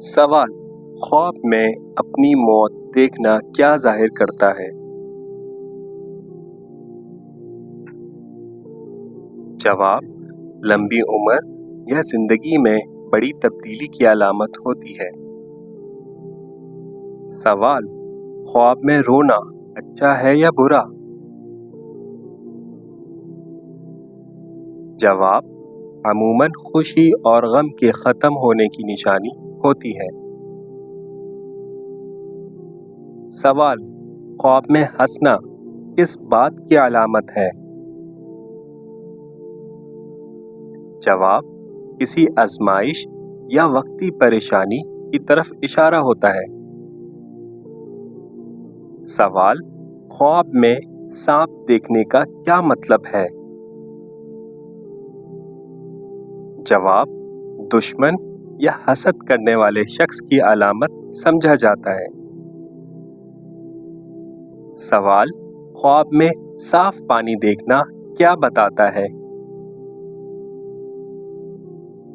सवाल: ख्वाब में अपनी मौत देखना क्या जाहिर करता है? जवाब: लंबी उम्र या जिंदगी में बड़ी तब्दीली की अलामत होती है। सवाल: ख्वाब में रोना अच्छा है या बुरा? जवाब: अमूमन खुशी और गम के ख़त्म होने की निशानी होती है। सवाल: ख्वाब में हंसना किस बात की अलामत है? जवाब: किसी आजमाइश या वक्ती परेशानी की तरफ इशारा होता है। सवाल: ख्वाब में सांप देखने का क्या मतलब है? जवाब: दुश्मन या हसद करने वाले शख्स की अलामत समझा जाता है। सवाल: ख्वाब में साफ पानी देखना क्या बताता है?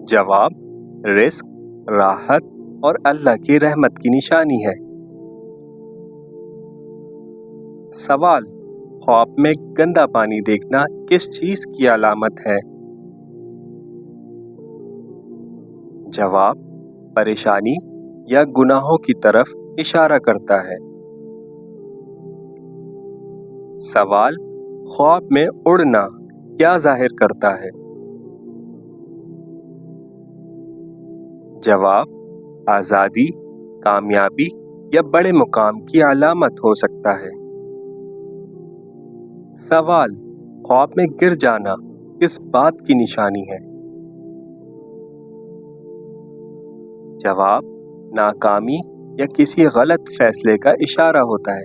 जवाब: रिस्क, राहत और अल्लाह की रहमत की निशानी है। सवाल: ख्वाब में गंदा पानी देखना किस चीज की अलामत है? जवाब: परेशानी या गुनाहों की तरफ इशारा करता है। सवाल: ख्वाब में उड़ना क्या जाहिर करता है? जवाब: आज़ादी, कामयाबी या बड़े मुकाम की अलामत हो सकता है। सवाल: ख्वाब में गिर जाना किस बात की निशानी है? जवाब: नाकामी या किसी गलत फैसले का इशारा होता है।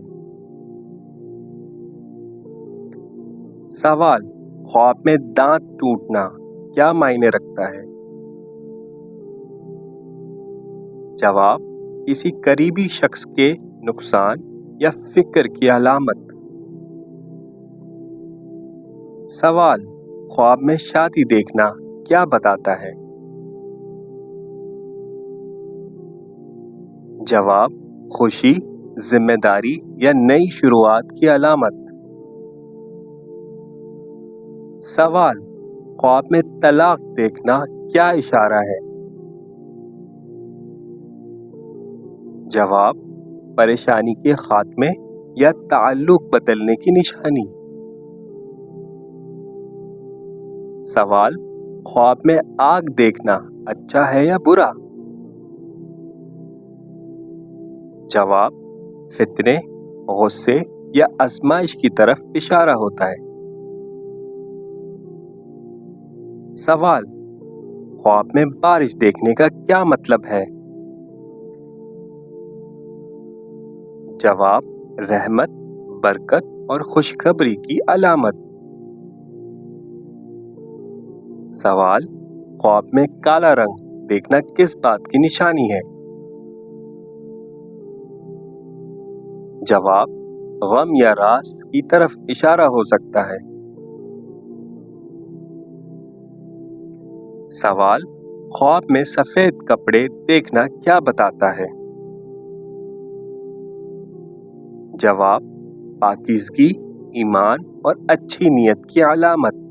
सवाल: ख्वाब में दांत टूटना क्या मायने रखता है? जवाब: किसी करीबी शख्स के नुकसान या फिक्र की अलामत। सवाल: ख्वाब में शादी देखना क्या बताता है? जवाब: खुशी, जिम्मेदारी या नई शुरुआत की अलामत। सवाल: ख्वाब में तलाक देखना क्या इशारा है? जवाब: परेशानी के खात्मे या ताल्लुक बदलने की निशानी। सवाल: ख्वाब में आग देखना अच्छा है या बुरा? जवाब: फितने, गुस्से या आजमाइश की तरफ इशारा होता है। सवाल: ख्वाब में बारिश देखने का क्या मतलब है? जवाब: रहमत, बरकत और खुशखबरी की अलामत। सवाल: ख्वाब में काला रंग देखना किस बात की निशानी है? जवाब: गम या राज की तरफ इशारा हो सकता है। सवाल: ख्वाब में सफेद कपड़े देखना क्या बताता है? जवाब: पाकीज़गी, ईमान और अच्छी नीयत की अलामत।